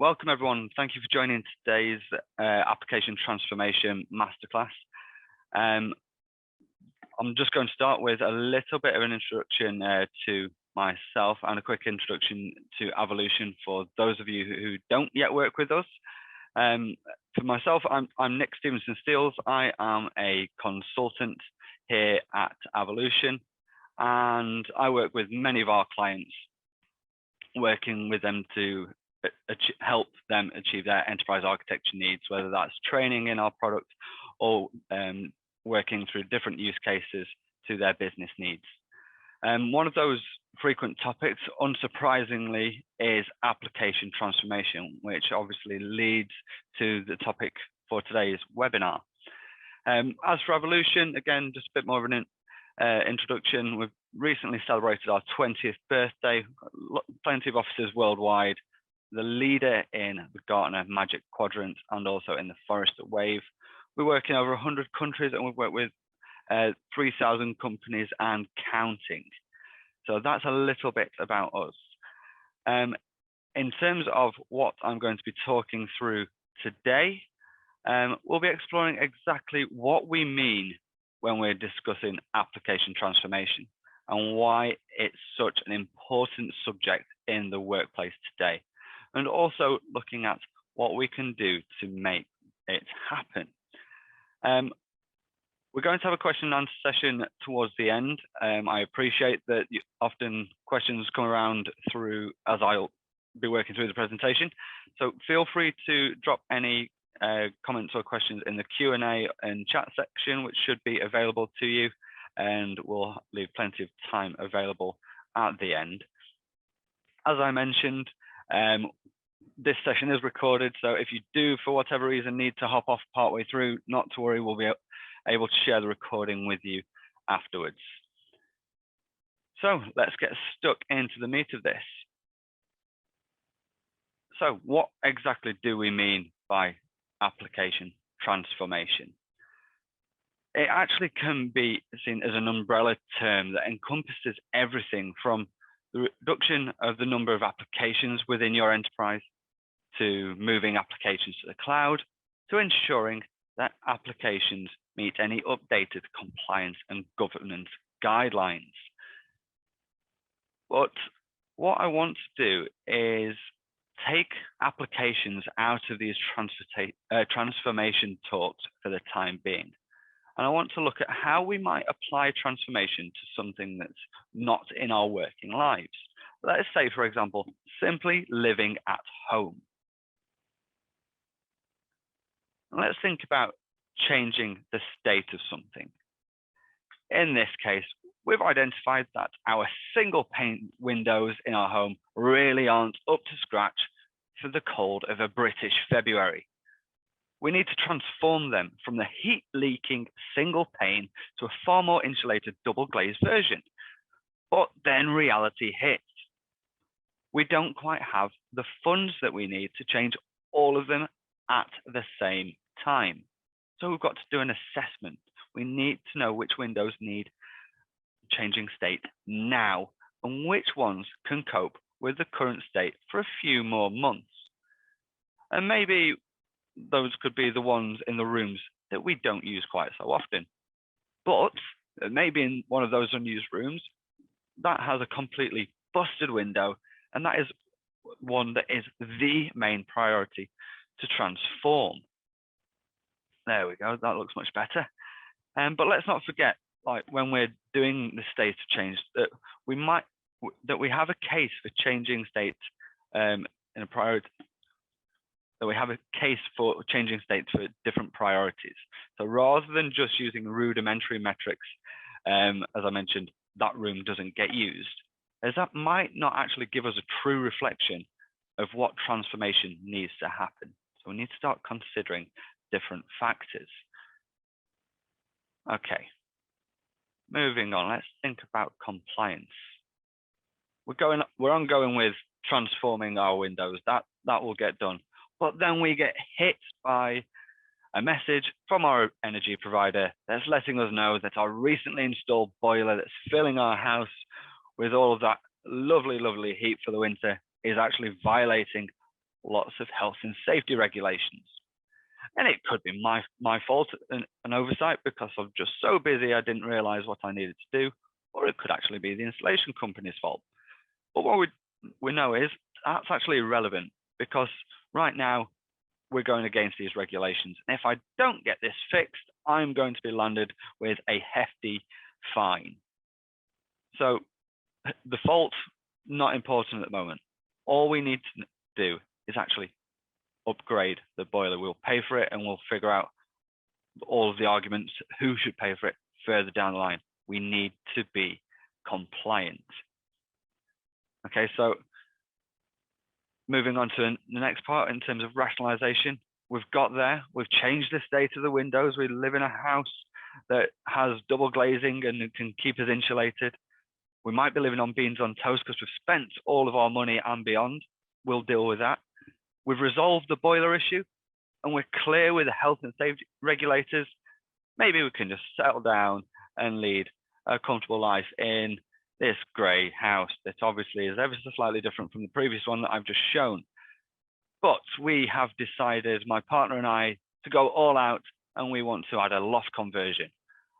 Welcome everyone. Thank you for joining today's application transformation masterclass. I'm just going to start with a little bit of an introduction to myself and a quick introduction to Avolution for those of you who don't yet work with us. For myself, I'm Nick Stevenson-Steels. I am a consultant here at Avolution, and I work with many of our clients, working with them to help them achieve their enterprise architecture needs, whether that's training in our product or working through different use cases to their business needs. One of those frequent topics, unsurprisingly, is application transformation, which obviously leads to the topic for today's webinar. As for Avolution, again, just a bit more of an introduction. We've recently celebrated our 20th birthday, plenty of offices worldwide, the leader in the Gartner Magic Quadrant and also in the Forrester Wave. We work in over 100 countries and we've worked with 3,000 companies and counting. So that's a little bit about us. In terms of what I'm going to be talking through today, we'll be exploring exactly what we mean when we're discussing application transformation and why it's such an important subject in the workplace today, and also looking at what we can do to make it happen. We're going to have a question and answer session towards the end. I appreciate that often questions come around through as I'll be working through the presentation. So feel free to drop any comments or questions in the Q&A and chat section, which should be available to you, and we'll leave plenty of time available at the end. As I mentioned, this session is recorded, so if you do, for whatever reason, need to hop off partway through, not to worry, we'll be able to share the recording with you afterwards. So let's get stuck into the meat of this. So what exactly do we mean by application transformation? It actually can be seen as an umbrella term that encompasses everything from the reduction of the number of applications within your enterprise, to moving applications to the cloud, to ensuring that applications meet any updated compliance and governance guidelines. But what I want to do is take applications out of these transformation talks for the time being. And I want to look at how we might apply transformation to something that's not in our working lives. Let's say, for example, simply living at home. Let's think about changing the state of something. In this case, we've identified that our single pane windows in our home really aren't up to scratch for the cold of a British February. We need to transform them from the heat-leaking single pane to a far more insulated double-glazed version. But then reality hits. We don't quite have the funds that we need to change all of them at the same time. So we've got to do an assessment. We need to know which windows need changing state now and which ones can cope with the current state for a few more months. And maybe those could be the ones in the rooms that we don't use quite so often. But maybe in one of those unused rooms that has a completely busted window, and that is one that is the main priority to transform. There we go, that looks much better. But let's not forget, like when we're doing the state of change, that we have a case for changing states in a priority. That we have a case for changing states for different priorities. So rather than just using rudimentary metrics, as I mentioned, that room doesn't get used, as that might not actually give us a true reflection of what transformation needs to happen. So we need to start considering different factors. Okay, moving on, let's think about compliance. We're ongoing with transforming our windows. That will get done. But then we get hit by a message from our energy provider that's letting us know that our recently installed boiler that's filling our house with all of that lovely, lovely heat for the winter is actually violating lots of health and safety regulations. And it could be my fault, an oversight, because I'm just so busy I didn't realize what I needed to do, or it could actually be the installation company's fault. But what we know is that's actually irrelevant, because right now we're going against these regulations. And if I don't get this fixed, I'm going to be landed with a hefty fine. So the fault, not important at the moment. All we need to do is actually upgrade the boiler. We'll pay for it, and we'll figure out all of the arguments, who should pay for it further down the line. We need to be compliant. Okay, so moving on to the next part in terms of rationalization, we've got there. We've changed the state of the windows. We live in a house that has double glazing and can keep us insulated. We might be living on beans on toast because we've spent all of our money and beyond. We'll deal with that. We've resolved the boiler issue, and we're clear with the health and safety regulators. Maybe we can just settle down and lead a comfortable life in this grey house that obviously is ever so slightly different from the previous one that I've just shown. But we have decided, my partner and I, to go all out, and we want to add a loft conversion.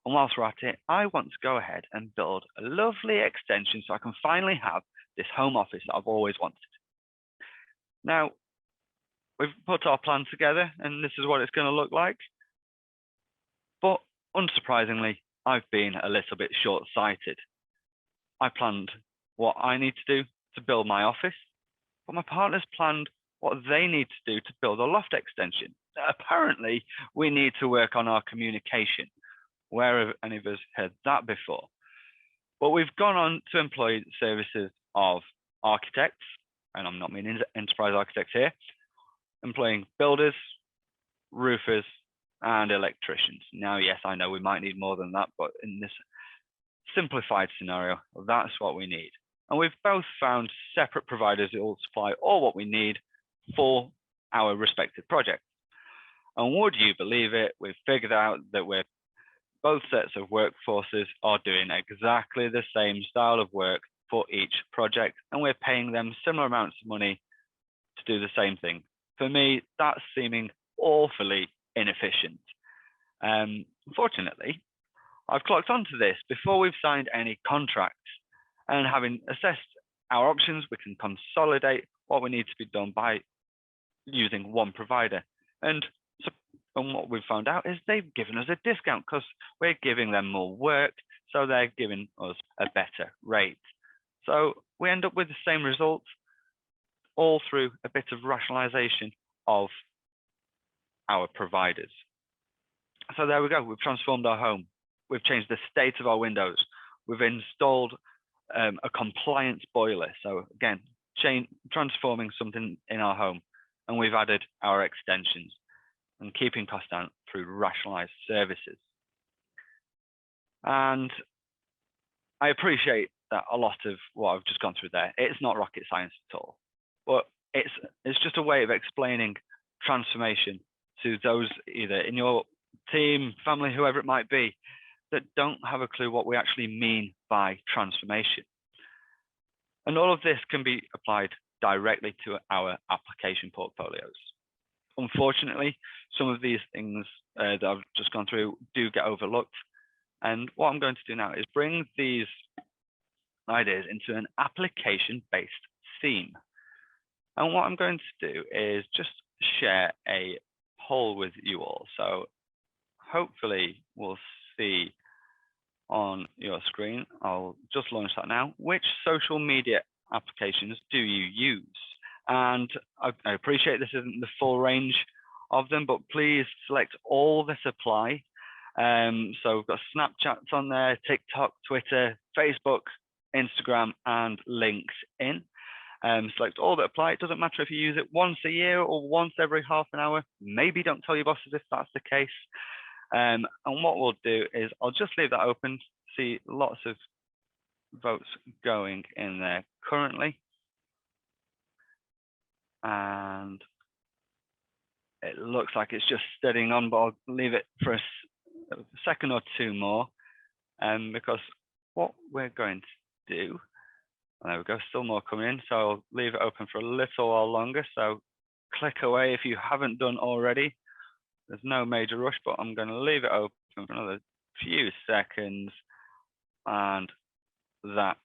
And whilst we're at it, I want to go ahead and build a lovely extension so I can finally have this home office that I've always wanted. Now, we've put our plan together, and this is what it's going to look like. But unsurprisingly, I've been a little bit short-sighted. I planned what I need to do to build my office, but my partner's planned what they need to do to build a loft extension. Apparently, we need to work on our communication. Where have any of us heard that before? But we've gone on to employ services of architects, and I'm not meaning enterprise architects here, employing builders, roofers, and electricians. Now, yes, I know we might need more than that, but in this simplified scenario, that's what we need. And we've both found separate providers that will supply all what we need for our respective projects. And would you believe it, we've figured out that both sets of workforces are doing exactly the same style of work for each project, and we're paying them similar amounts of money to do the same thing. For me, that's seeming awfully inefficient. Unfortunately, I've clocked onto this before we've signed any contracts, and having assessed our options, we can consolidate what we need to be done by using one provider. And what we've found out is they've given us a discount because we're giving them more work, so they're giving us a better rate. So we end up with the same result, all through a bit of rationalization of our providers. So there we go. We've transformed our home. We've changed the state of our windows. We've installed a compliance boiler. So again, transforming something in our home. And we've added our extensions and keeping costs down through rationalized services. And I appreciate that a lot of what I've just gone through there, it's not rocket science at all, but it's just a way of explaining transformation to those either in your team, family, whoever it might be, that don't have a clue what we actually mean by transformation. And all of this can be applied directly to our application portfolios. Unfortunately, some of these things that I've just gone through do get overlooked. And what I'm going to do now is bring these ideas into an application-based theme. And what I'm going to do is just share a poll with you all. So hopefully we'll see on your screen. I'll just launch that now. Which social media applications do you use? And I appreciate this isn't the full range of them, but please select all that apply. So we've got Snapchat on there, TikTok, Twitter, Facebook, Instagram, and LinkedIn. Select all that apply. It doesn't matter if you use it once a year or once every half an hour. Maybe don't tell your bosses if that's the case. And what we'll do is I'll just leave that open. See lots of votes going in there currently. And it looks like it's just steadying on, but I'll leave it for a second or two more, because what we're going to do, there we go, still more coming in, so I'll leave it open for a little while longer. So click away if you haven't done already. There's no major rush, but I'm going to leave it open for another few seconds, and that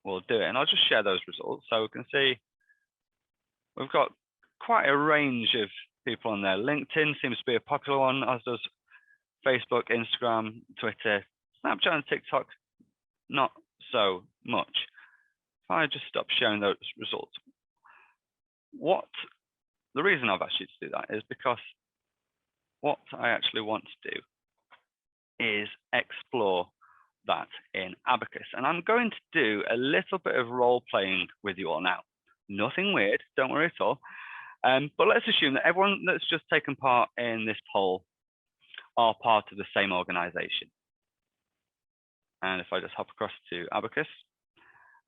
will do it. And I'll just share those results so we can see we've got quite a range of people on there. LinkedIn seems to be a popular one, as does Facebook, Instagram, Twitter, Snapchat, and TikTok, not so much. If I just stop sharing those results, the reason I've asked you to do that is because what I actually want to do is explore that in Abacus. And I'm going to do a little bit of role playing with you all now. Nothing weird, don't worry at all. But let's assume that everyone that's just taken part in this poll are part of the same organization. And if I just hop across to Abacus,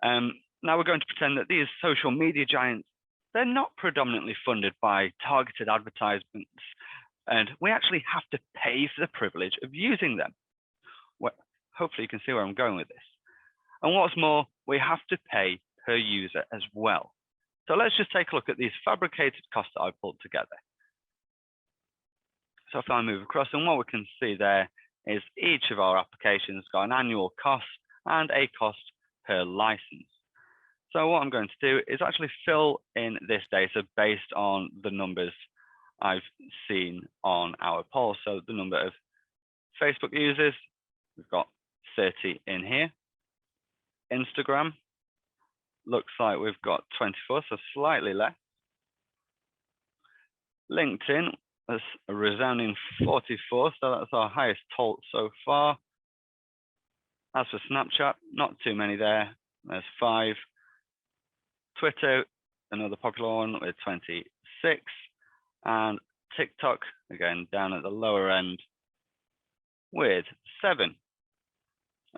now we're going to pretend that these social media giants, they're not predominantly funded by targeted advertisements, and we actually have to pay for the privilege of using them. Well, hopefully you can see where I'm going with this. And what's more, we have to pay per user as well. So let's just take a look at these fabricated costs that I've pulled together. So if I move across, and what we can see there is each of our applications got an annual cost and a cost per license. So what I'm going to do is actually fill in this data based on the numbers I've seen on our poll. So the number of Facebook users, we've got 30 in here. Instagram, looks like we've got 24, so slightly less. LinkedIn, that's a resounding 44, so that's our highest total so far. As for Snapchat, not too many there, there's 5. Twitter, another popular one with 26, and TikTok, again, down at the lower end with 7.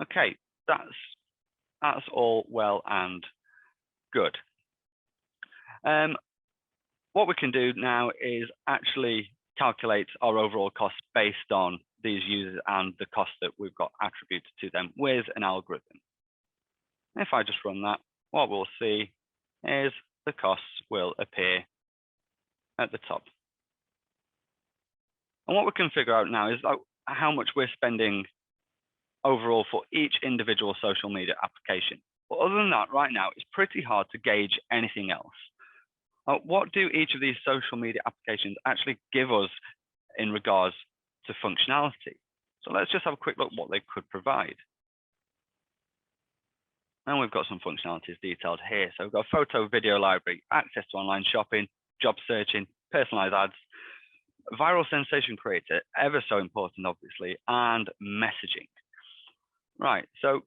Okay, that's all well and good. What we can do now is actually calculate our overall costs based on these users and the cost that we've got attributed to them with an algorithm. If I just run that, what we'll see is the costs will appear at the top. And what we can figure out now is how much we're spending overall for each individual social media application. But other than that, right now, it's pretty hard to gauge anything else. What do each of these social media applications actually give us in regards to functionality? So let's just have a quick look at what they could provide. And we've got some functionalities detailed here. So we've got a photo video library, access to online shopping, job searching, personalized ads, viral sensation creator, ever so important, obviously, and messaging. Right, so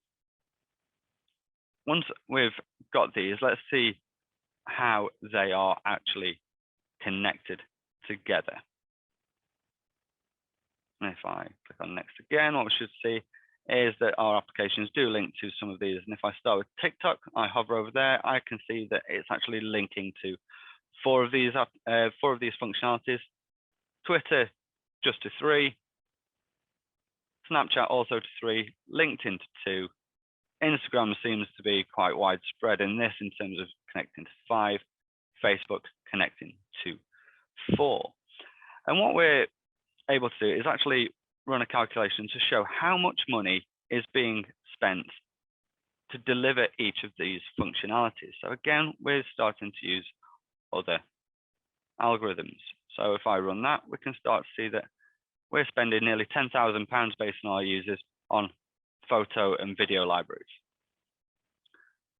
once we've got these, let's see how they are actually connected together. And if I click on next again, what we should see is that our applications do link to some of these. And if I start with TikTok, I hover over there, I can see that it's actually linking to 4 of these functionalities. Twitter, just to 3. Snapchat also to 3. LinkedIn to 2. Instagram seems to be quite widespread in this in terms of connecting to 5. Facebook connecting to 4. And what we're able to do is actually run a calculation to show how much money is being spent to deliver each of these functionalities. So again, we're starting to use other algorithms. So if I run that, we can start to see that we're spending nearly £10,000 based on our users on photo and video libraries.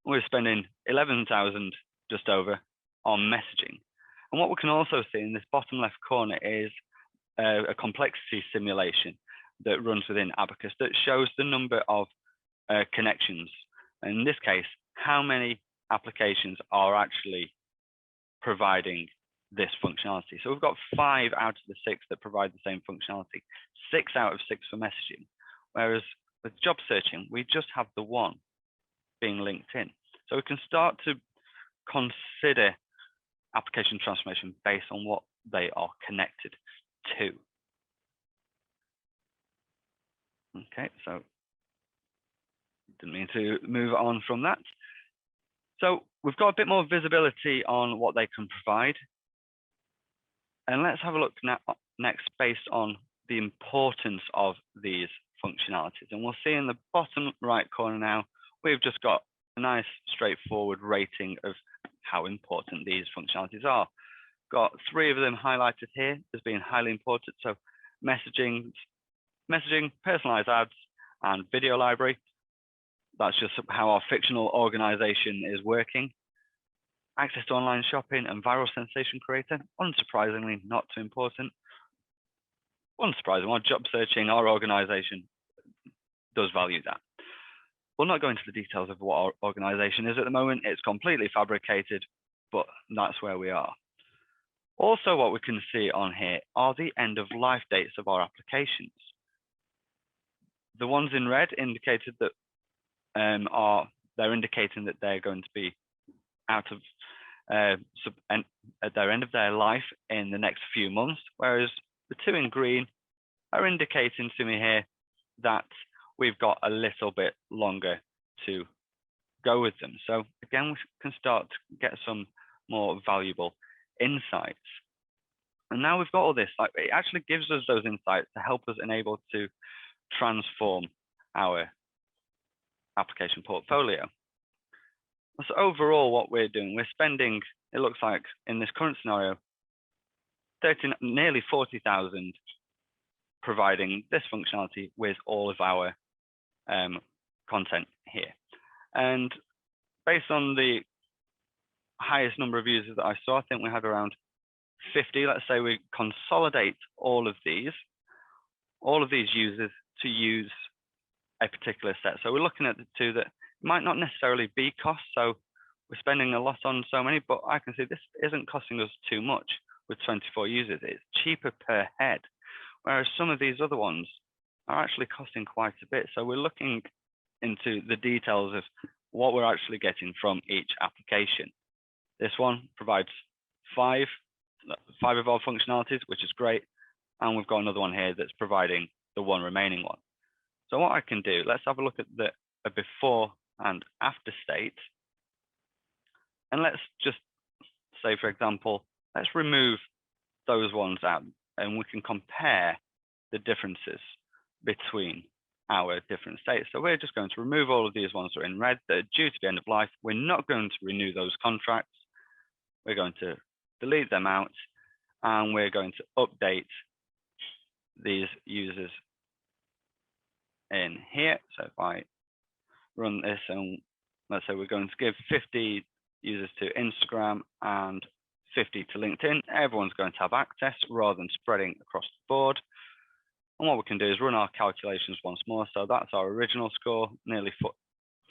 We're spending 11,000 just over on messaging. And what we can also see in this bottom left corner is a complexity simulation that runs within Abacus that shows the number of connections. In this case, how many applications are actually providing this functionality. So we've got 5 out of the 6 that provide the same functionality, 6 out of 6 for messaging. Whereas with job searching, we just have the 1 being linked in. So we can start to consider application transformation based on what they are connected to. Okay, so didn't mean to move on from that. So we've got a bit more visibility on what they can provide. And let's have a look next based on the importance of these functionalities. And we'll see in the bottom right corner now, we've just got a nice straightforward rating of how important these functionalities are. Got 3 of them highlighted here as being highly important. So messaging, personalized ads, and video library. That's just how our fictional organization is working. Access to online shopping and viral sensation creator, unsurprisingly, not too important. Unsurprisingly, our job searching, our organization does value that. We'll not go into the details of what our organization is at the moment. It's completely fabricated, but that's where we are. Also, what we can see on here are the end of life dates of our applications. The ones in red indicated that they're indicating that they're going to be out of at their end of their life in the next few months, whereas the 2 in green are indicating to me here that we've got a little bit longer to go with them. So again, we can start to get some more valuable insights. And now we've got all this, like, it actually gives us those insights to help us enable to transform our application portfolio. So overall, what we're doing, we're spending, it looks like in this current scenario, nearly 40,000 providing this functionality with all of our content here. And based on the highest number of users that I saw, I think we had around 50. Let's say we consolidate all of these users to use a particular set. So we're looking at the 2 that might not necessarily be cost. So we're spending a lot on so many, but I can see this isn't costing us too much with 24 users. It's cheaper per head, whereas some of these other ones are actually costing quite a bit. So we're looking into the details of what we're actually getting from each application. This one provides 5 of our functionalities, which is great. And we've got another one here that's providing the 1 remaining one. So what I can do, let's have a look at the before and after state. And let's just say, for example, let's remove those ones out and we can compare the differences between our different states. So we're just going to remove all of these ones that are in red that are due to the end of life. We're not going to renew those contracts. We're going to delete them out and we're going to update these users in here. So if I run this and let's say we're going to give 50 users to Instagram and 50 to LinkedIn, everyone's going to have access rather than spreading across the board. And what we can do is run our calculations once more. So that's our original score, nearly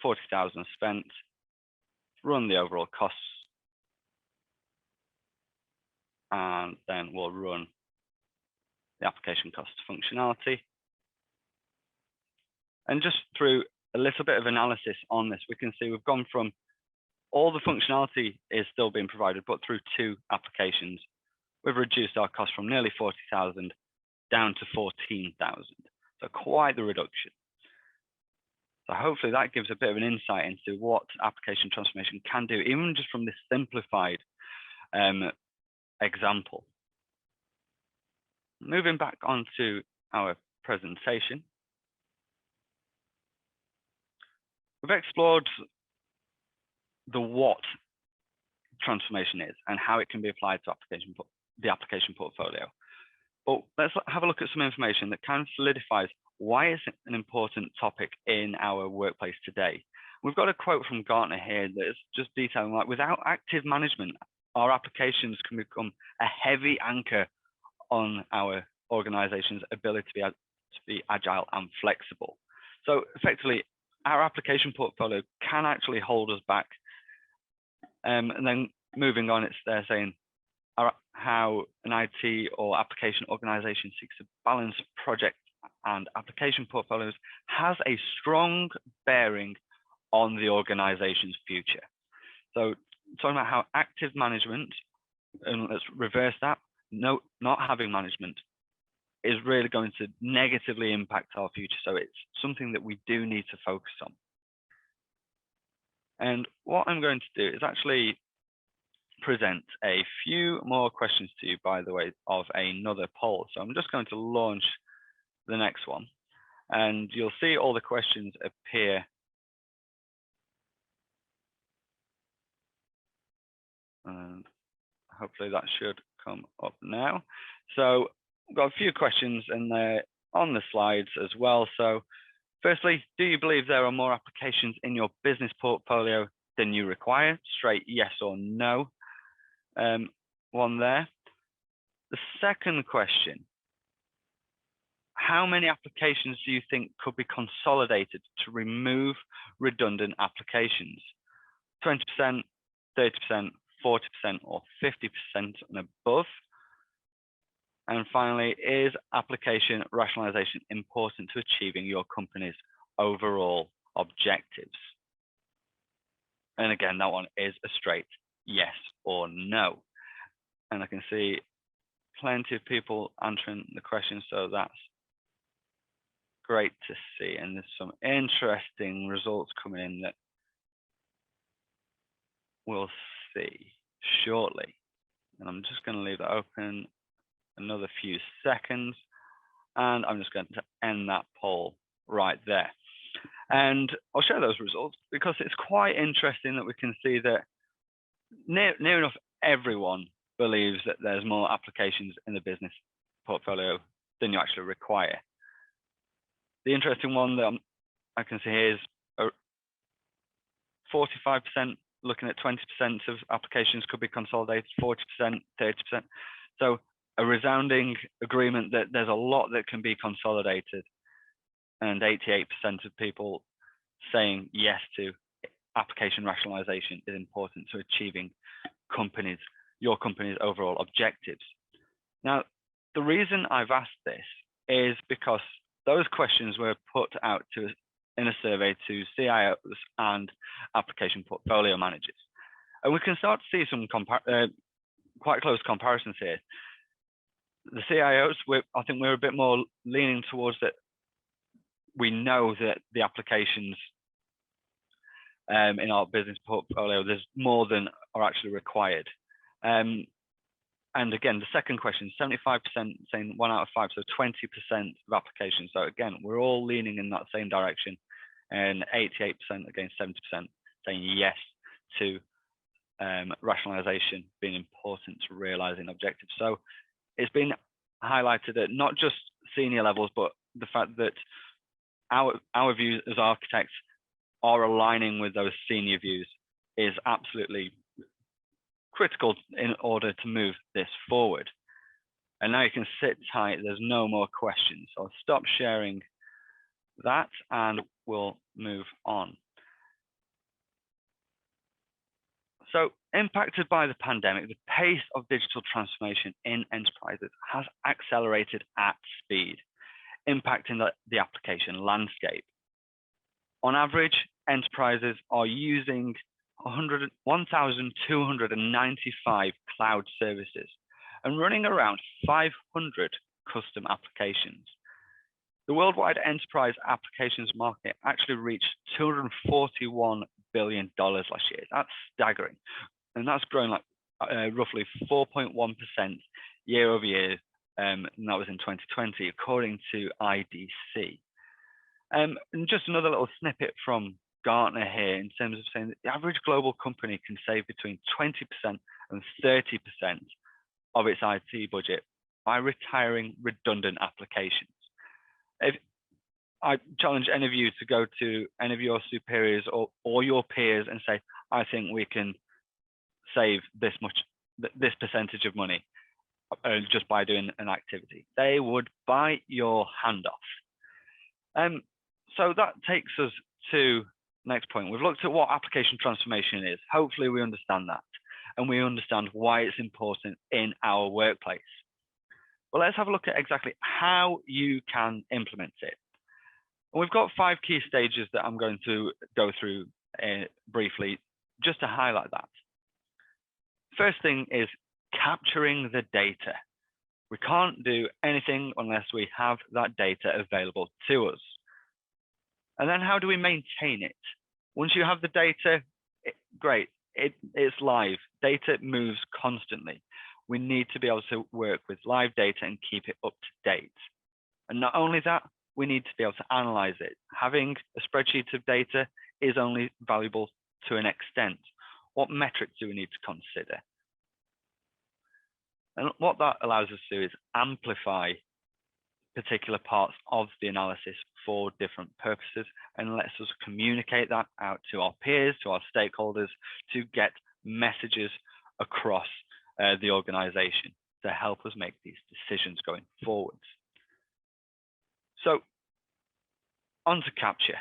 40,000 spent. Run the overall costs. And then we'll run the application cost functionality. And just through a little bit of analysis on this, we can see we've gone from all the functionality is still being provided, but through 2 applications, we've reduced our cost from nearly 40,000 down to 14,000. So quite the reduction. So hopefully that gives a bit of an insight into what application transformation can do, even just from this simplified example. Moving back onto our presentation, we've explored the what transformation is and how it can be applied to the application portfolio. But let's have a look at some information that kind of solidifies why it's an important topic in our workplace today. We've got a quote from Gartner here that is just detailing, like, without active management, our applications can become a heavy anchor on our organization's ability to be agile and flexible. So effectively, our application portfolio can actually hold us back. And then moving on, it's there saying how an IT or application organization seeks to balance project and application portfolios has a strong bearing on the organization's future. So talking about how active management, and let's reverse that, not having management is really going to negatively impact our future. So it's something that we do need to focus on. And what I'm going to do is actually present a few more questions to you by the way of another poll. So I'm just going to launch the next one, and you'll see all the questions appear and hopefully that should come up now. So I've got a few questions and they're on the slides as well. So firstly, do you believe there are more applications in your business portfolio than you require? Straight yes or no. One there. The second question, how many applications do you think could be consolidated to remove redundant applications? 20%, 30%, 40%, or 50% and above? And finally, is application rationalization important to achieving your company's overall objectives? And again, that one is a straight yes or no. And I can see plenty of people answering the question, so that's great to see. And there's some interesting results coming in that we'll see shortly. And I'm just going to leave that open another few seconds, and I'm just going to end that poll right there. And I'll share those results because it's quite interesting that we can see that near enough everyone believes that there's more applications in the business portfolio than you actually require. The interesting one that I can see here is 45% looking at 20% of applications could be consolidated, 40%, 30%. So a resounding agreement that there's a lot that can be consolidated, and 88% of people saying yes to application rationalization is important to achieving your company's overall objectives. Now, the reason I've asked this is because those questions were put out in a survey to CIOs and application portfolio managers. And we can start to see some quite close comparisons here. The CIOs, I think we're a bit more leaning towards that. We know that the applications in our business portfolio, there's more than are actually required. And again, the second question, 75% saying 1 out of 5, so 20% of applications. So again, we're all leaning in that same direction, and 88% against 70% saying yes to rationalization being important to realizing objectives. So it's been highlighted at not just senior levels, but the fact that our views as architects are aligning with those senior views is absolutely critical in order to move this forward. And now you can sit tight, there's no more questions. So I'll stop sharing that and we'll move on. So impacted by the pandemic, the pace of digital transformation in enterprises has accelerated at speed, impacting the application landscape. On average, enterprises are using 1,295 cloud services and running around 500 custom applications. The worldwide enterprise applications market actually reached $241 billion last year. That's staggering. And that's grown like roughly 4.1% year over year. And that was in 2020, according to IDC. And just another little snippet from Gartner here in terms of saying that the average global company can save between 20% and 30% of its IT budget by retiring redundant applications. If I challenge any of you to go to any of your superiors or your peers and say, I think we can save this percentage of money just by doing an activity. They would bite your hand off. So that takes us to the next point. We've looked at what application transformation is. Hopefully we understand that and we understand why it's important in our workplace. Well, let's have a look at exactly how you can implement it. And we've got 5 key stages that I'm going to go through briefly just to highlight that. First thing is capturing the data. We can't do anything unless we have that data available to us. And then how do we maintain it? Once you have the data, great. it's live. Data moves constantly. We need to be able to work with live data and keep it up to date. And not only that, we need to be able to analyze it. Having a spreadsheet of data is only valuable to an extent. What metrics do we need to consider? And what that allows us to do is amplify particular parts of the analysis for different purposes, and lets us communicate that out to our peers, to our stakeholders, to get messages across the organization to help us make these decisions going forwards. So on to capture.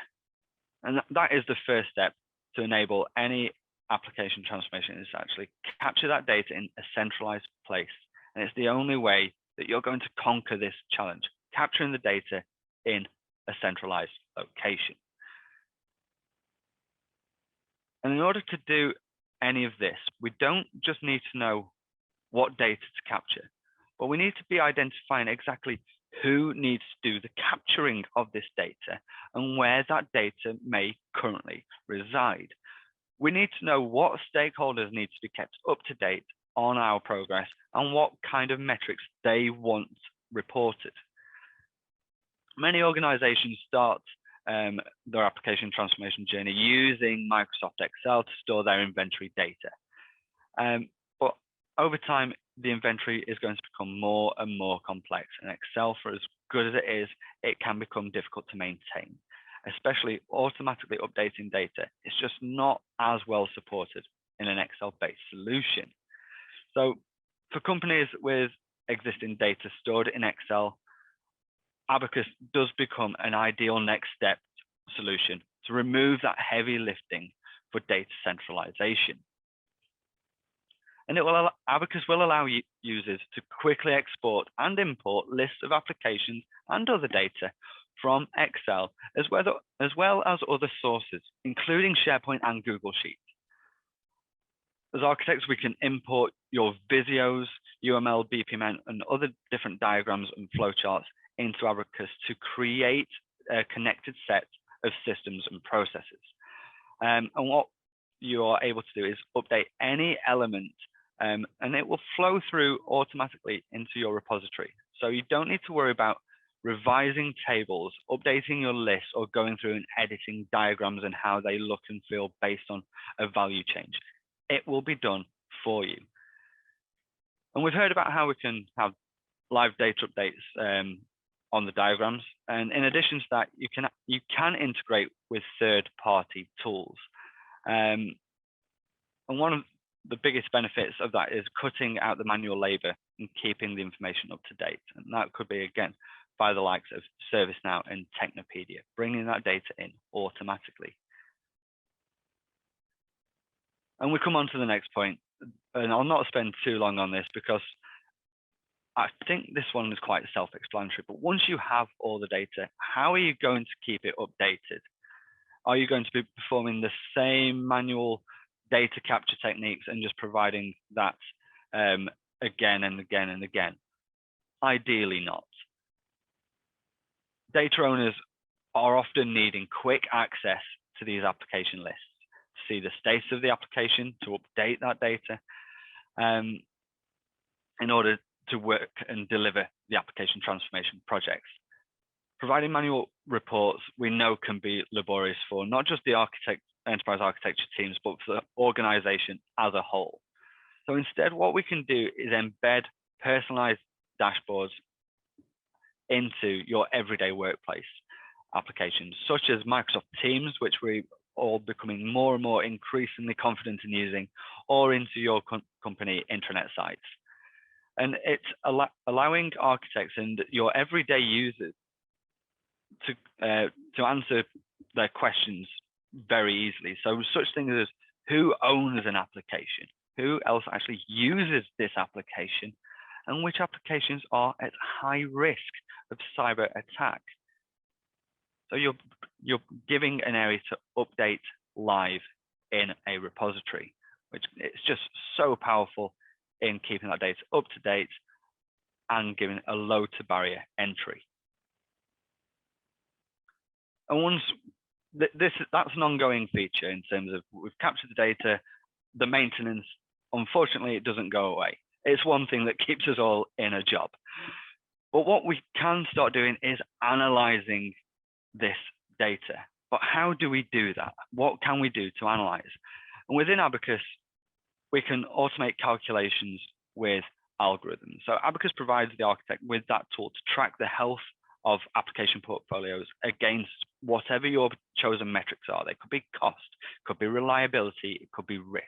And that is the first step to enable any application transformation, is actually capture that data in a centralized place. And it's the only way that you're going to conquer this challenge, capturing the data in a centralized location. And in order to do any of this, we don't just need to know what data to capture, but we need to be identifying exactly who needs to do the capturing of this data and where that data may currently reside. We need to know what stakeholders need to be kept up to date on our progress and what kind of metrics they want reported. Many organizations start their application transformation journey using Microsoft Excel to store their inventory data. But over time, the inventory is going to become more and more complex, and Excel, for as good as it is, it can become difficult to maintain, especially automatically updating data. It's just not as well supported in an Excel-based solution. So for companies with existing data stored in Excel, Abacus does become an ideal next step solution to remove that heavy lifting for data centralization. And Abacus will allow users to quickly export and import lists of applications and other data from Excel, as well as other sources, including SharePoint and Google Sheets. As architects, we can import your Visios, UML, BPMN, and other different diagrams and flowcharts into Abacus to create a connected set of systems and processes. And what you are able to do is update any element, and it will flow through automatically into your repository. So you don't need to worry about revising tables, updating your list, or going through and editing diagrams and how they look and feel based on a value change. It will be done for you. And we've heard about how we can have live data updates on the diagrams. And in addition to that, you can integrate with third-party tools. And one of the biggest benefits of that is cutting out the manual labor and keeping the information up to date. And that could be, again, by the likes of ServiceNow and Technopedia, bringing that data in automatically. And we come on to the next point, and I'll not spend too long on this because I think this one is quite self-explanatory, but once you have all the data, how are you going to keep it updated? Are you going to be performing the same manual data capture techniques and just providing that again and again and again? Ideally not. Data owners are often needing quick access to these application lists, to see the status of the application, to update that data in order to work and deliver the application transformation projects. Providing manual reports we know can be laborious for not just the enterprise architecture teams, but for the organization as a whole. So instead, what we can do is embed personalized dashboards into your everyday workplace applications, such as Microsoft Teams, which we're all becoming more and more increasingly confident in using, or into your company intranet sites. And it's allowing architects and your everyday users to answer their questions very easily. So such things as who owns an application, who else actually uses this application, and which applications are at high risk of cyber attack. So you're giving an area to update live in a repository, which it's just so powerful in keeping that data up to date and giving a low to barrier entry. And once that's an ongoing feature in terms of we've captured the data, the maintenance, unfortunately, it doesn't go away. It's one thing that keeps us all in a job. But what we can start doing is analyzing this data. But how do we do that? What can we do to analyze? And within Abacus, we can automate calculations with algorithms. So Abacus provides the architect with that tool to track the health of application portfolios against whatever your chosen metrics are. They could be cost, could be reliability, it could be risk.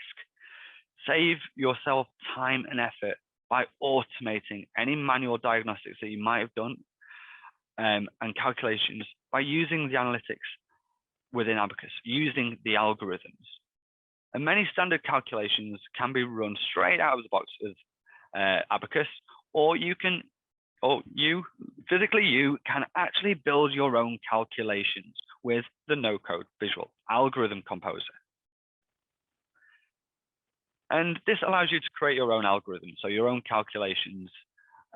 Save yourself time and effort by automating any manual diagnostics that you might have done and calculations by using the analytics within Abacus, using the algorithms. And many standard calculations can be run straight out of the box with Abacus, or you can actually build your own calculations with the no-code visual algorithm composer. And this allows you to create your own algorithm, so your own calculations,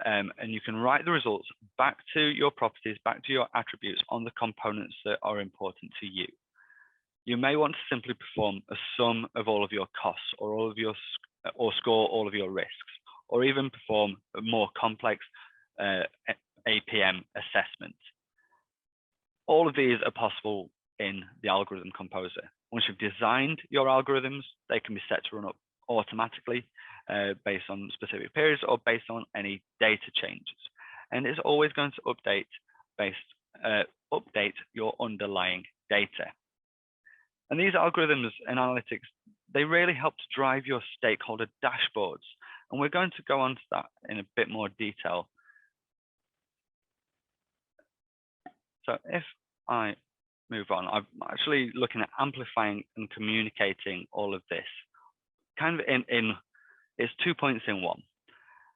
and you can write the results back to your properties, back to your attributes on the components that are important to you. You may want to simply perform a sum of all of your costs or score all of your risks, or even perform a more complex APM assessment. All of these are possible in the algorithm composer. Once you've designed your algorithms, they can be set to run up automatically based on specific periods or based on any data changes. And it's always going to update your underlying data. And these algorithms and analytics, they really help to drive your stakeholder dashboards. And we're going to go on to that in a bit more detail. So if I move on, I'm actually looking at amplifying and communicating all of this kind of it's 2 points in one.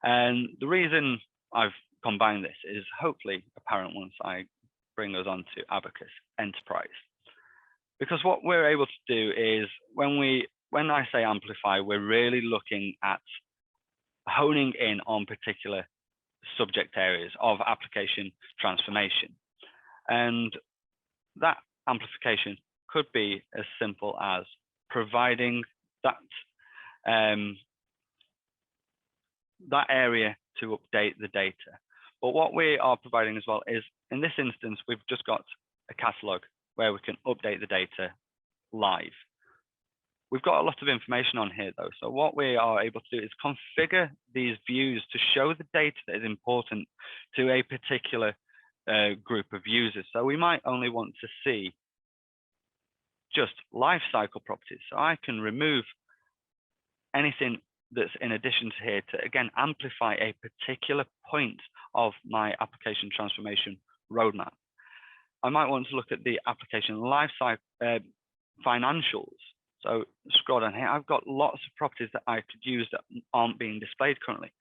And the reason I've combined this is hopefully apparent once I bring us on to Abacus Enterprise. Because what we're able to do is when I say amplify, we're really looking at honing in on particular subject areas of application transformation. And that amplification could be as simple as providing that area to update the data. But what we are providing as well is, in this instance, we've just got a catalog where we can update the data live. We've got a lot of information on here though. So what we are able to do is configure these views to show the data that is important to a particular group of users. So we might only want to see just lifecycle properties. So I can remove anything that's in addition to here to, again, amplify a particular point of my application transformation roadmap. I might want to look at the application lifecycle financials. So scroll down here, I've got lots of properties that I could use that aren't being displayed currently.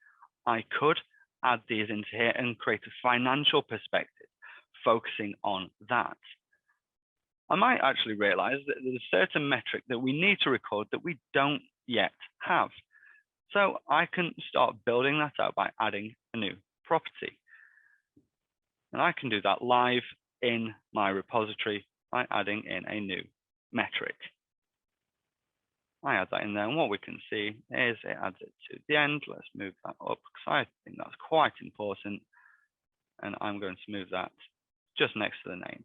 I could add these into here and create a financial perspective, focusing on that. I might actually realize that there's a certain metric that we need to record that we don't yet have. So I can start building that out by adding a new property. And I can do that live in my repository by adding in a new metric. I add that in there, and what we can see is it adds it to the end. Let's move that up because I think that's quite important. And I'm going to move that just next to the name.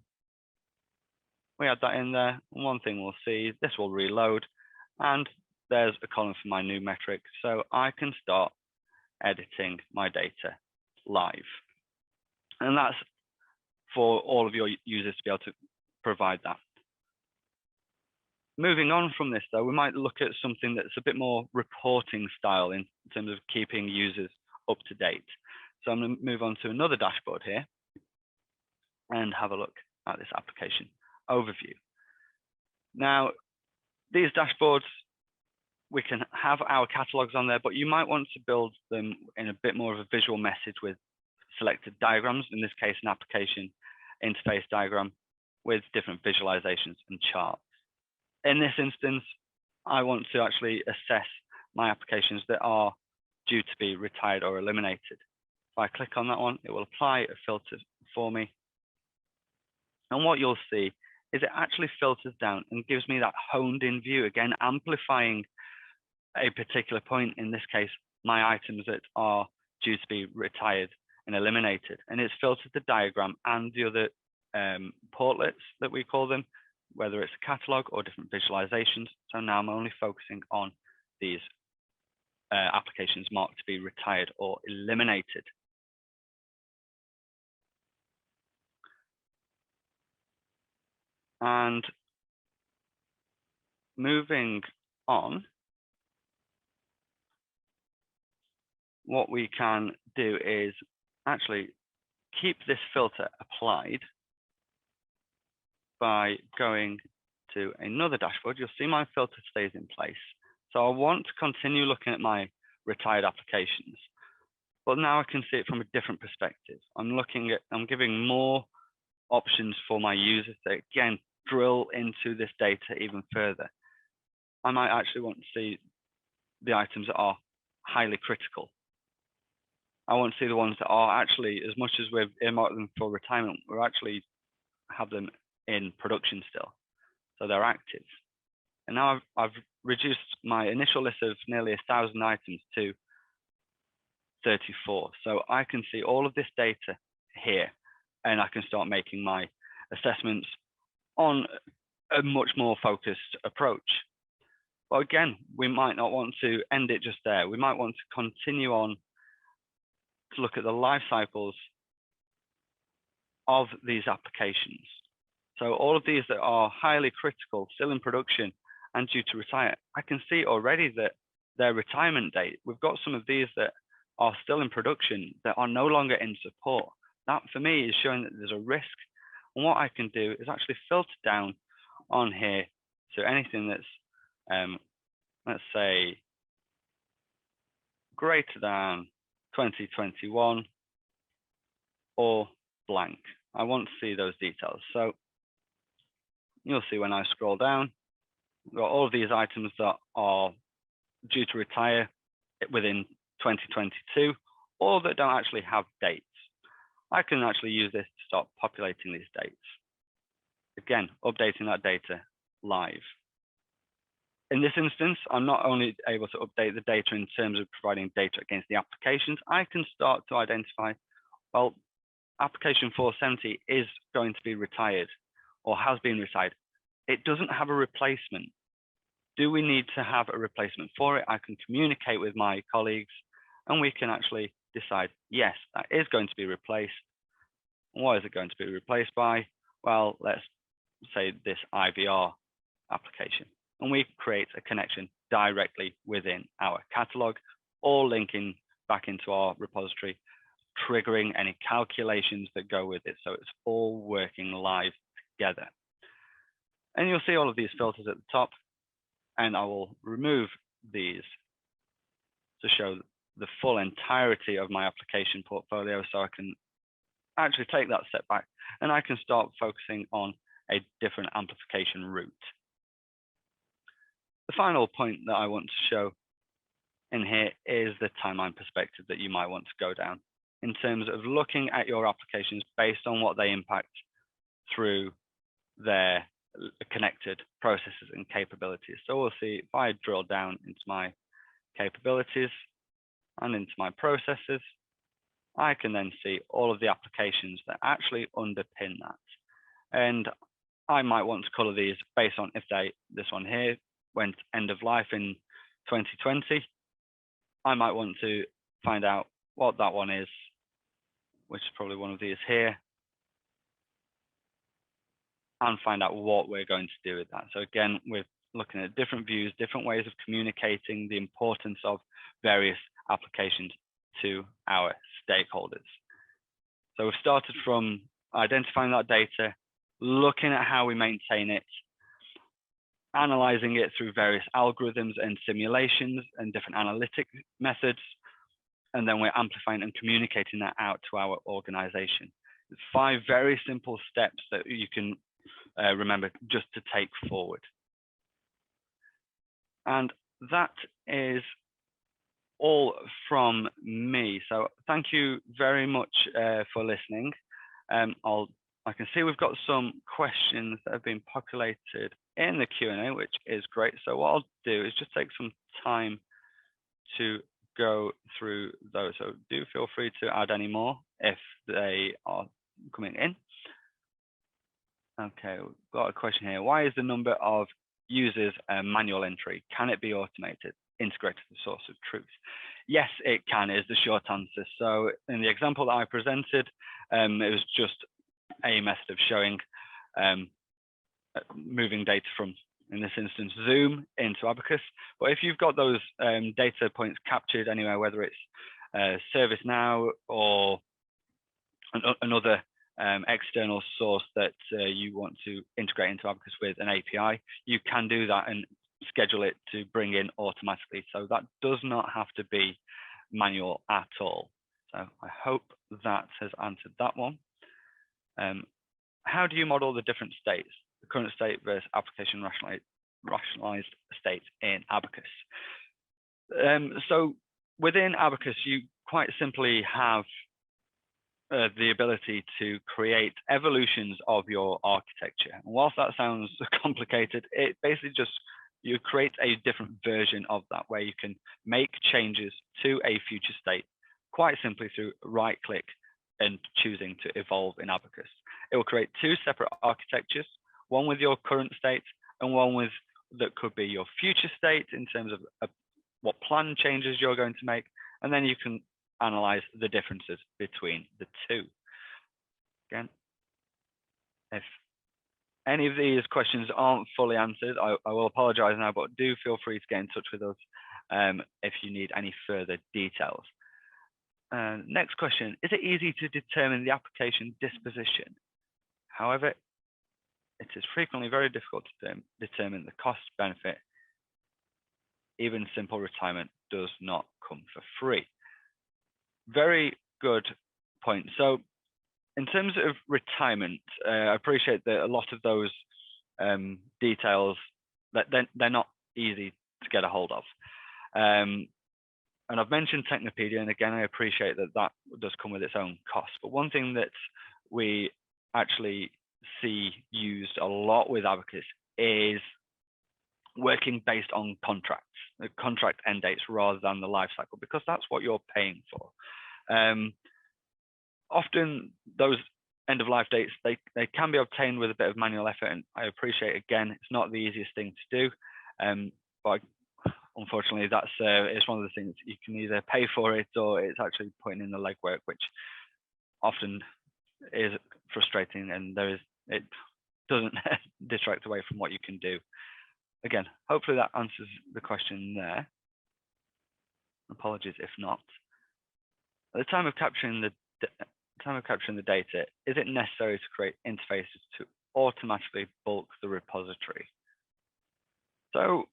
We add that in there, and one thing we'll see, this will reload, and there's a column for my new metric, so I can start editing my data live. And that's for all of your users to be able to provide that. Moving on from this, though, we might look at something that's a bit more reporting style in terms of keeping users up to date. So I'm going to move on to another dashboard here and have a look at this application overview. Now, these dashboards, we can have our catalogs on there, but you might want to build them in a bit more of a visual message with selected diagrams, in this case, an application interface diagram with different visualizations and charts. In this instance, I want to actually assess my applications that are due to be retired or eliminated. If I click on that one, it will apply a filter for me. And what you'll see is it actually filters down and gives me that honed in view, again, amplifying a particular point, in this case, my items that are due to be retired and eliminated. And it's filtered the diagram and the other portlets that we call them, whether it's a catalog or different visualizations. So now I'm only focusing on these applications marked to be retired or eliminated. And moving on, what we can do is actually keep this filter applied by going to another dashboard. You'll see my filter stays in place. So I want to continue looking at my retired applications, but now I can see it from a different perspective. I'm giving more options for my users to, again, drill into this data even further. I might actually want to see the items that are highly critical. I want to see the ones that are actually, as much as we've earmarked them for retirement, we actually have them in production still. So they're active. And now I've reduced my initial list of nearly 1,000 items to 34. So I can see all of this data here, and I can start making my assessments on a much more focused approach. But again, we might not want to end it just there. We might want to continue on to look at the life cycles of these applications. So all of these that are highly critical, still in production and due to retire, I can see already that their retirement date, we've got some of these that are still in production that are no longer in support. That for me is showing that there's a risk. And what I can do is actually filter down on here to anything that's, let's say, greater than 2021 or blank. I want to see those details. So you'll see when I scroll down, we've got all of these items that are due to retire within 2022 or that don't actually have dates. I can actually use this to start populating these dates. Again, updating that data live. In this instance, I'm not only able to update the data in terms of providing data against the applications, I can start to identify, well, application 470 is going to be retired or has been retired. It doesn't have a replacement. Do we need to have a replacement for it? I can communicate with my colleagues and we can actually decide, yes, that is going to be replaced. What is it going to be replaced by? Well, let's say this IVR application. And we create a connection directly within our catalog, all linking back into our repository, triggering any calculations that go with it. So it's all working live together. And you'll see all of these filters at the top, and I will remove these to show the full entirety of my application portfolio, so I can actually take that step back and I can start focusing on a different amplification route. The final point that I want to show in here is the timeline perspective that you might want to go down in terms of looking at your applications based on what they impact through their connected processes and capabilities. So we'll see if I drill down into my capabilities and into my processes, I can then see all of the applications that actually underpin that. And I might want to color these based on if this one here went end of life in 2020. I might want to find out what that one is, which is probably one of these here, and find out what we're going to do with that. So again, we're looking at different views, different ways of communicating the importance of various applications to our stakeholders. So we've started from identifying that data, looking at how we maintain it, analyzing it through various algorithms and simulations and different analytic methods, and then we're amplifying and communicating that out to our organization. It's 5 very simple steps that you can remember just to take forward. And that is all from me. So thank you very much for listening. I can see we've got some questions that have been populated in the Q&A, which is great. So what I'll do is just take some time to go through those. So do feel free to add any more if they are coming in. Okay, we've got a question here. Why is the number of users a manual entry? Can it be automated, integrated to the source of truth? Yes, it can, is the short answer. So in the example that I presented, it was just a method of showing moving data from, in this instance, Zoom into Abacus. But if you've got those data points captured anywhere, whether it's ServiceNow or another external source that you want to integrate into Abacus with an API, you can do that and schedule it to bring in automatically. So that does not have to be manual at all. So I hope that has answered that one. How do you model the different states, the current state versus application rationalized state in Abacus? So within Abacus, you quite simply have the ability to create evolutions of your architecture. And whilst that sounds complicated, it basically just, you create a different version of that where you can make changes to a future state quite simply through right click and choosing to evolve in Abacus. It will create two separate architectures, one with your current state and one with that could be your future state in terms of what plan changes you're going to make, and then you can analyze the differences between the two. Again, if any of these questions aren't fully answered, I will apologize now, but do feel free to get in touch with us if you need any further details. Next question, is it easy to determine the application disposition? However, it is frequently very difficult to determine the cost benefit. Even simple retirement does not come for free. Very good point. So in terms of retirement, I appreciate that a lot of those details, that they're not easy to get a hold of. And I've mentioned Technopedia, and again, I appreciate that that does come with its own cost. But one thing that we actually see used a lot with Abacus is working based on contracts, the contract end dates rather than the life cycle, because that's what you're paying for. Often those end of life dates, they can be obtained with a bit of manual effort, and I appreciate, again, it's not the easiest thing to do, but unfortunately that's it's one of the things you can either pay for it or it's actually putting in the legwork, which often is frustrating, and it doesn't distract away from what you can do. Again, hopefully that answers the question there. Apologies if not. At the time of capturing the data, is it necessary to create interfaces to automatically bulk the repository? So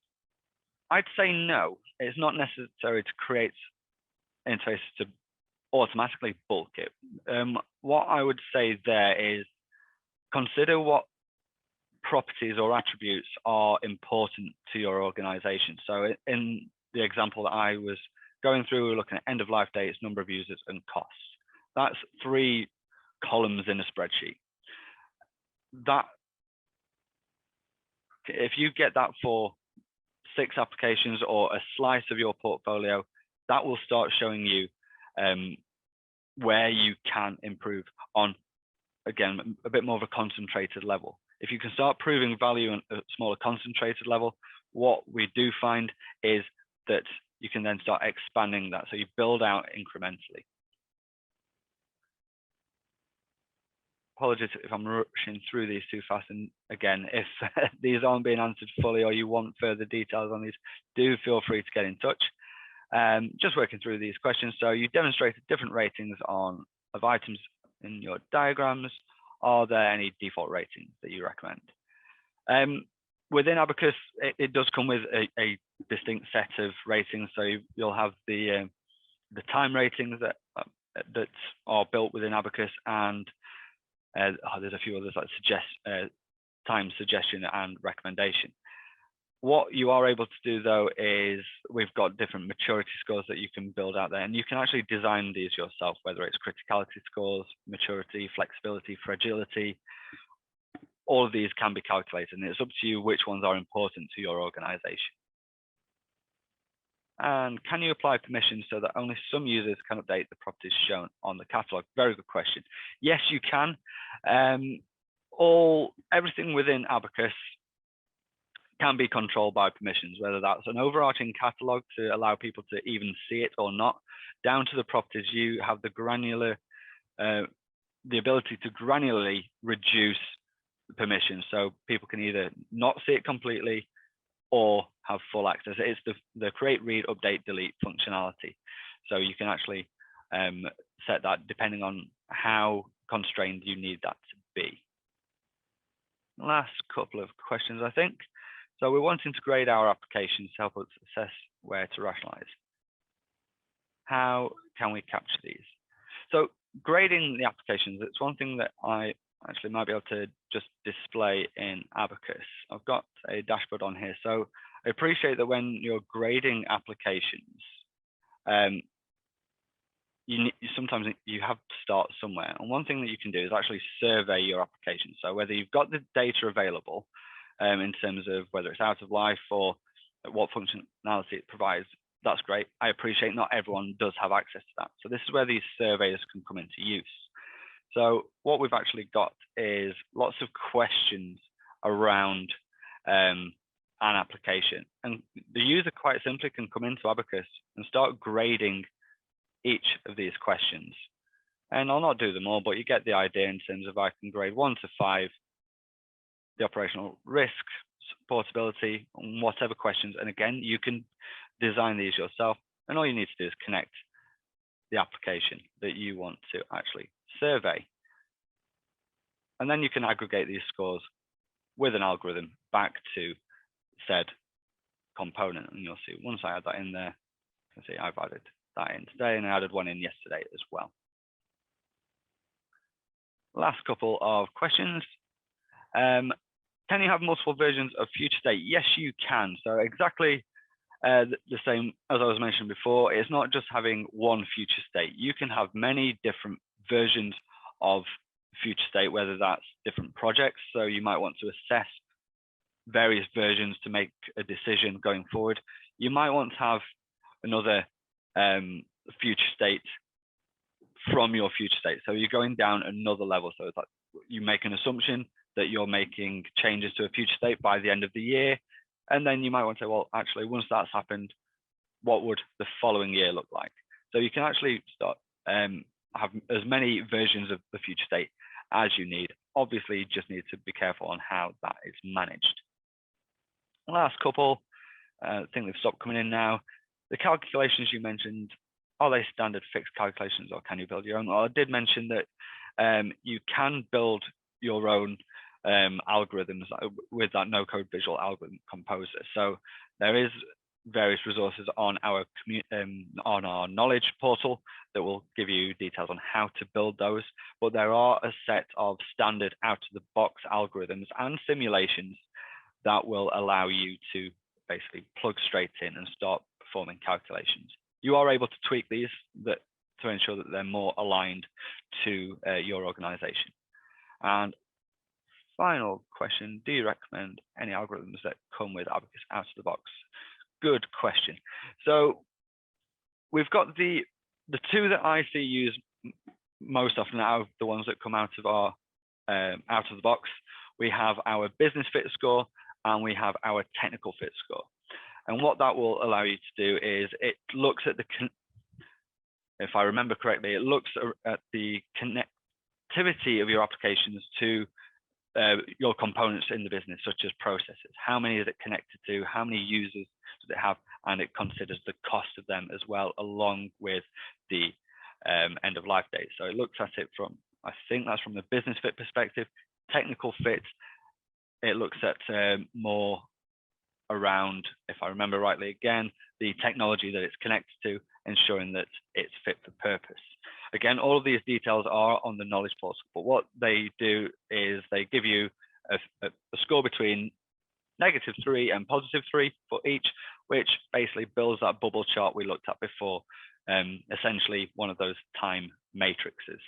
I'd say no, it's not necessary to create interfaces to automatically bulk it. What I would say there is consider what properties or attributes are important to your organization. So in the example that I was going through, we're looking at end of life dates, number of users, and costs. That's 3 columns in a spreadsheet. That, if you get that for 6 applications or a slice of your portfolio, that will start showing you where you can improve on, again, a bit more of a concentrated level. If you can start proving value on a smaller concentrated level, what we do find is that you can then start expanding that. So you build out incrementally. Apologies if I'm rushing through these too fast. And again, if these aren't being answered fully or you want further details on these, do feel free to get in touch. Just working through these questions. So you demonstrated different ratings of items in your diagrams. Are there any default ratings that you recommend? Within Abacus, it does come with a distinct set of ratings. So you'll have the time ratings that are built within Abacus, and there's a few others like time suggestion and recommendation. What you are able to do though is we've got different maturity scores that you can build out there, and you can actually design these yourself, whether it's criticality scores, maturity, flexibility, fragility. All of these can be calculated, and it's up to you which ones are important to your organization. And can you apply permissions so that only some users can update the properties shown on the catalog? Very good question. Yes, you can. Everything within Abacus can be controlled by permissions, whether that's an overarching catalog to allow people to even see it or not, down to the properties. You have the ability to granularly reduce the permissions, so people can either not see it completely or have full access. It's the create, read, update, delete functionality. So you can actually set that depending on how constrained you need that to be. Last couple of questions, I think. So we're wanting to grade our applications to help us assess where to rationalize. How can we capture these? So grading the applications, it's one thing that I actually might be able to just display in Abacus. I've got a dashboard on here. So I appreciate that when you're grading applications, sometimes you have to start somewhere. And one thing that you can do is actually survey your application. So whether you've got the data available in terms of whether it's out of life or what functionality it provides, that's great. I appreciate not everyone does have access to that. So this is where these surveys can come into use. So what we've actually got is lots of questions around an application. And the user quite simply can come into Abacus and start grading each of these questions. And I'll not do them all, but you get the idea in terms of I can grade 1 to 5, the operational risk, supportability, and whatever questions. And again, you can design these yourself. And all you need to do is connect the application that you want to actually survey. And then you can aggregate these scores with an algorithm back to said component. And you'll see once I add that in there, you can see I've added that in today and I added one in yesterday as well. Last couple of questions. Can you have multiple versions of future state? Yes, you can. So exactly the same as I was mentioning before, it's not just having one future state. You can have many different versions of future state, whether that's different projects. So you might want to assess various versions to make a decision going forward. You might want to have another future state from your future state. So you're going down another level. So it's like you make an assumption that you're making changes to a future state by the end of the year. And then you might want to say, well, actually, once that's happened, what would the following year look like? So you can actually start have as many versions of the future state as you need. Obviously, you just need to be careful on how that is managed. Last couple, I think they've stopped coming in now. The calculations you mentioned, are they standard fixed calculations or can you build your own? Well, I did mention that you can build your own algorithms with that no-code visual algorithm composer. So there is various resources on our knowledge portal that will give you details on how to build those. But there are a set of standard out-of-the-box algorithms and simulations that will allow you to basically plug straight in and start performing calculations. You are able to tweak these to ensure that they're more aligned to your organization. And final question, do you recommend any algorithms that come with Abacus out of the box? Good question. So we've got the two that I see used most often out of the ones that come out of our out of the box. We have our business fit score and we have our technical fit score. And what that will allow you to do is it looks at if I remember correctly, it looks at the connectivity of your applications to your components in the business, such as processes. How many is it connected to? How many users does it have? And it considers the cost of them as well, along with the end of life date. So it looks at it from, I think that's from the business fit perspective. Technical fit, it looks at more around, if I remember rightly again, the technology that it's connected to, ensuring that it's fit for purpose. Again, all of these details are on the knowledge portal, but what they do is they give you a score between -3 and +3 for each, which basically builds that bubble chart we looked at before, essentially one of those time matrices.